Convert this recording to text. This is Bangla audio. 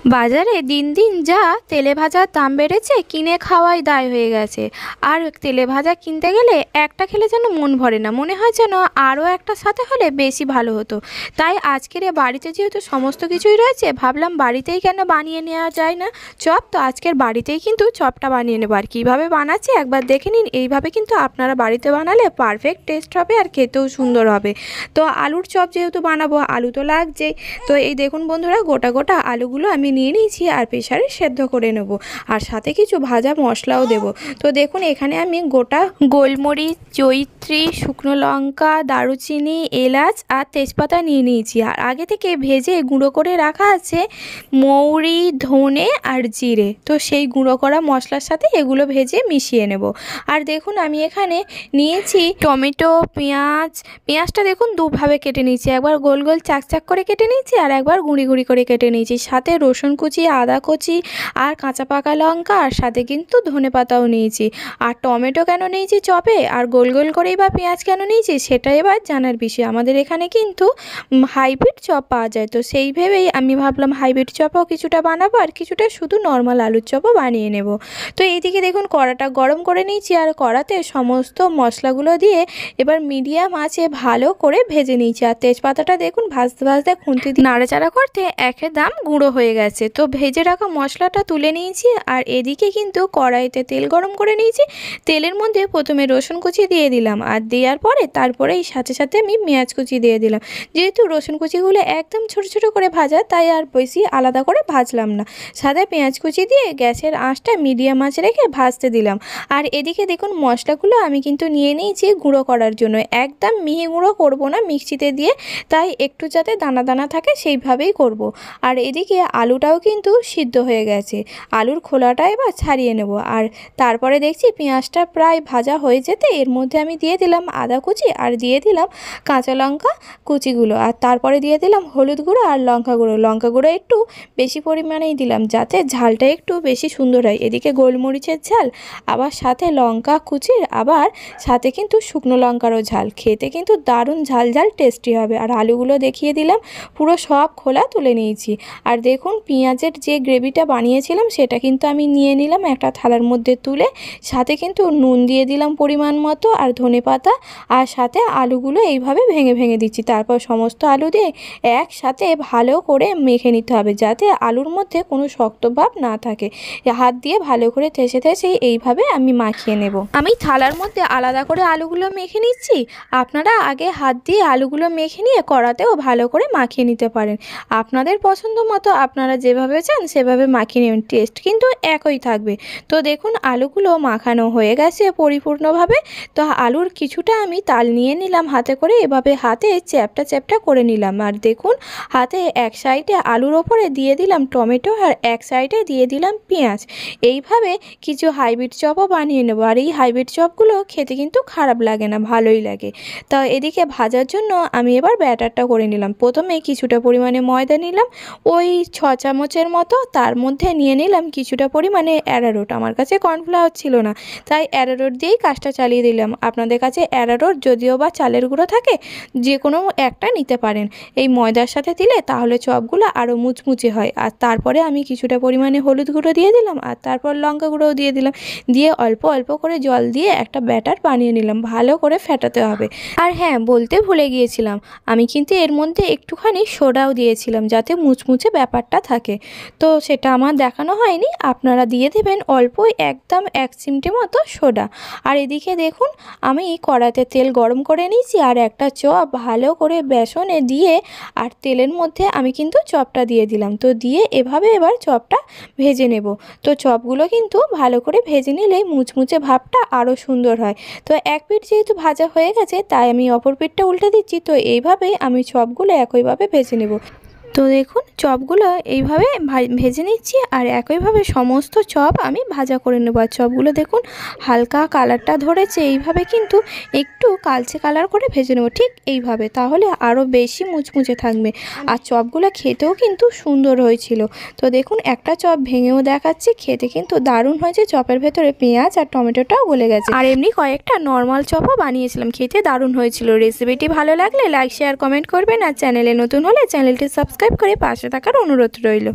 বাজারে দিন দিন যা তেলে ভাজার দাম বেড়েছে কিনে খাওয়াই দায় হয়ে গেছে। আর তেলে ভাজা কিনতে গেলে একটা খেলে যেন মন ভরে না, মনে হয় যেন আরও একটা সাথে হলে বেশি ভালো হতো। তাই আজকের বাড়িতে যেহেতু সমস্ত কিছুই রয়েছে, ভাবলাম বাড়িতেই কেন বানিয়ে নেওয়া যায় না চপ। তো আজকের বাড়িতেই কিন্তু চপটা বানিয়ে নেবো। আর কীভাবে বানাচ্ছি একবার দেখে নিন। এইভাবে কিন্তু আপনারা বাড়িতে বানালে পারফেক্ট টেস্ট হবে আর খেতেও সুন্দর হবে। তো আলুর চপ যেহেতু বানাবো, আলু তো লাগছেই। তো এই দেখুন বন্ধুরা, গোটা গোটা আলুগুলো আমি নিয়ে নিয়েছি আর প্রেসারে সেদ্ধ করে নেব। আর সাথে কিছু ভাজা মশলাও দেব। তো দেখুন এখানে আমি গোটা গোলমরিচ, জয়িত্রী, শুকনো লঙ্কা, দারুচিনি, এলাচ আর তেজপাতা নিয়ে নিয়েছি। আর আগে থেকে ভেজে গুঁড়ো করে রাখা আছে মৌরি, ধনে আর জিরে। তো সেই গুঁড়ো করা মশলার সাথে এগুলো ভেজে মিশিয়ে নেব। আর দেখুন আমি এখানে নিয়েছি টমেটো, পেঁয়াজটা দেখুন দুভাবে কেটে নিয়েছি, একবার গোল গোল চাক চাক করে কেটে নিয়েছি আর একবার গুঁড়ি গুঁড়ি করে কেটে নিয়েছি। সাথে রসুন কুচি, আদা কুচি আর কাঁচা পাকা লঙ্কা, আর সাথে কিন্তু ধনেপাতাও নিয়েছি। আর টমেটো কেন নিয়েছি চপে আর গোল গোল করেই বা পেঁয়াজ কেন নিয়েছি সেটা এবার জানার বিষয়। আমাদের এখানে কিন্তু হাইব্রিড চপ পাওয়া যায়, তো সেই ভেবেই আমি ভাবলাম হাইব্রিড চপও কিছুটা বানাবো আর কিছুটা শুধু নর্মাল আলুর চপও বানিয়ে নেব। তো এইদিকে দেখুন কড়াটা গরম করে নিয়েছি আর কড়াতে সমস্ত মশলাগুলো দিয়ে এবার মিডিয়াম আঁচে ভালো করে ভেজে নিয়েছি। আর তেজপাতাটা দেখুন ভাজতে ভাজতে খুন্তি দিয়ে নাড়াচাড়া করতে একদম গুঁড়ো হয়ে গেছে। তো ভেজে রাখা মশলাটা তুলে নিয়েছি। আর এদিকে কিন্তু কড়াইতে তেল গরম করে নিয়েছি। তেলের মধ্যে প্রথমে রসুন কুচি দিয়ে দিলাম, আর দেওয়ার পরে তারপরেই সাথে সাথে আমি পেঁয়াজ কুচি দিয়ে দিলাম। যেহেতু রসুন কুচিগুলো একদম ছোটো ছোটো করে ভাজা, তাই আর বেশি আলাদা করে ভাজলাম না। সাদা পেঁয়াজ কুচি দিয়ে গ্যাসের আঁচটা মিডিয়াম আঁচ রেখে ভাজতে দিলাম। আর এদিকে দেখুন মশলাগুলো আমি কিন্তু নিয়ে নিয়েছি গুঁড়ো করার জন্য। একদম মিহি গুঁড়ো করব না মিক্সিতে দিয়ে, তাই একটু যাতে দানা দানা থাকে সেইভাবেই করব। আর এদিকে আলুটাও কিন্তু সিদ্ধ হয়ে গেছে। আলুর খোলাটা এবার ছাড়িয়ে নেব। আর তারপরে দেখছি পেঁয়াজটা প্রায় ভাজা হয়ে যেতে এর মধ্যে আমি দিয়ে দিলাম আদা কুচি আর দিয়ে দিলাম কাঁচা লঙ্কা কুচিগুলো। আর তারপরে দিয়ে দিলাম হলুদ গুঁড়ো আর লঙ্কা গুঁড়ো। লঙ্কা গুঁড়ো একটু বেশি পরিমাণেই দিলাম যাতে ঝালটা একটু বেশি সুন্দর হয়। এদিকে গোলমরিচের ঝাল, আবার সাথে লঙ্কা কুচির, আবার সাথে কিন্তু শুকনো লঙ্কারও ঝাল। খেতে কিন্তু দারুণ ঝাল ঝাল টেস্টি হবে। আর আলুগুলো দেখিয়ে দিলাম পুরো সব খোলা তুলে নিয়েছি। আর দেখুন পেঁয়াজের যে গ্রেভিটা বানিয়েছিলাম সেটা কিন্তু আমি নিয়ে নিলাম একটা থালার মধ্যে তুলে। সাথে কিন্তু নুন দিয়ে দিলাম পরিমাণ মতো আর ধনেপাতা, আর সাথে আলুগুলো এইভাবে ভেঙে ভেঙে দিচ্ছি। তারপর সমস্ত আলু দিয়ে একসাথে ভালো করে মেখে নিতে হবে যাতে আলুর মধ্যে কোনো শক্ত ভাব না থাকে। হাত দিয়ে ভালো করে থেসে থেসে এইভাবে আমি মাখিয়ে নেব। আমি থালার মধ্যে আলাদা করে আলুগুলো মেখে নিচ্ছি। আপনারা আগে হাত দিয়ে আলুগুলো মেখে নিয়ে কড়াতেও ভালো করে মাখিয়ে নিতে পারেন। আপনাদের পছন্দ মতো আপনারা যেভাবে চান সেভাবে মাখিয়ে নেবেন, টেস্ট কিন্তু একই থাকবে। তো দেখুন আলুগুলো মাখানো হয়ে গেছে পরিপূর্ণভাবে। তো আলুর কিছুটা আমি তাল নিয়ে নিলাম হাতে করে, এভাবে হাতে চ্যাপটা চ্যাপটা করে নিলাম। আর দেখুন হাতে এক সাইডে আলুর ওপরে দিয়ে দিলাম টমেটো আর এক সাইডে দিয়ে দিলাম পেঁয়াজ। এইভাবে কিছু হাইব্রিড চপও বানিয়ে নেবো। আর এই হাইব্রিড চপগুলো খেতে কিন্তু খারাপ লাগে না, ভালোই লাগে। তো এদিকে ভাজার জন্য আমি এবার ব্যাটারটা করে নিলাম। প্রথমে কিছুটা পরিমাণে ময়দা নিলাম, ওই 6 চামচের মতো। তার মধ্যে নিয়ে নিলাম কিছুটা পরিমাণে অ্যারারুট। আমার কাছে কর্নফ্লাওয়ার ছিল না, তাই অ্যারারুট দিয়েই কাজটা চালিয়ে দিলাম। আপনাদের কাছে অ্যারারুট যদিও বা চালের গুঁড়ো থাকে যে কোনো একটা নিতে পারেন। এই ময়দার সাথে দিলে তাহলে চপগুলো আরও মুচমুচে হয়। আর তারপরে আমি কিছুটা পরিমাণে হলুদ গুঁড়ো দিয়ে দিলাম, আর তারপর লঙ্কা গুঁড়োও দিয়ে দিলাম। দিয়ে অল্প অল্প করে জল দিয়ে একটা ব্যাটার বানিয়ে নিলাম। ভালো করে ফেটাতে হবে। আর হ্যাঁ, বলতে ভুলে গিয়েছিলাম, আমি কিন্তু এর মধ্যে একটুখানি সোডাও দিয়েছিলাম যাতে মুচমুচে ব্যাপারটা থাকে। তো সেটা আমার দেখানো হয়নি, আপনারা দিয়ে দেবেন অল্প, একদম 1 চিমটে মতো সোডা। আর এদিকে দেখুন আমি কড়াতে তেল গরম করে নিয়েছি আর একটা চপ ভালো করে বেসনে দিয়ে আর তেলের মধ্যে আমি কিন্তু চপটা দিয়ে দিলাম। তো দিয়ে এভাবে এবার চপটা ভেজে নেব। তো চপগুলো কিন্তু ভালো করে ভেজে নিলে মুচমুচে ভাবটা আরও সুন্দর হয়। তো এক পিঠ যেহেতু ভাজা হয়ে গেছে তাই আমি অপর পিঠটা উল্টে দিচ্ছি। তো এইভাবেই আমি চপগুলো একইভাবে ভেজে নেব। তো দেখুন চপগুলো এইভাবে ভেজে নিচ্ছি আর একইভাবে সমস্ত চপ আমি ভাজা করে নেব। আর চপগুলো দেখুন হালকা কালারটা ধরেছে, এইভাবে কিন্তু একটু কালচে কালার করে ভেজে নেব, ঠিক এইভাবে, তাহলে আরও বেশি মুচমুচে থাকবে। আর চপগুলো খেতেও কিন্তু সুন্দর হয়েছিল। তো দেখুন একটা চপ ভেঙেও দেখাচ্ছি, খেতে কিন্তু দারুণ হয়েছে। চপের ভেতরে পেঁয়াজ আর টমেটোটাও গলে গেছে। আর এমনি কয়েকটা নর্মাল চপও বানিয়েছিলাম, খেতে দারুণ হয়েছিল। রেসিপিটি ভালো লাগলে লাইক শেয়ার কমেন্ট করবেন। আর চ্যানেলে নতুন হলে চ্যানেলটি সাবস্ক্রাইব করে পাশে থাকার অনুরোধ রইল।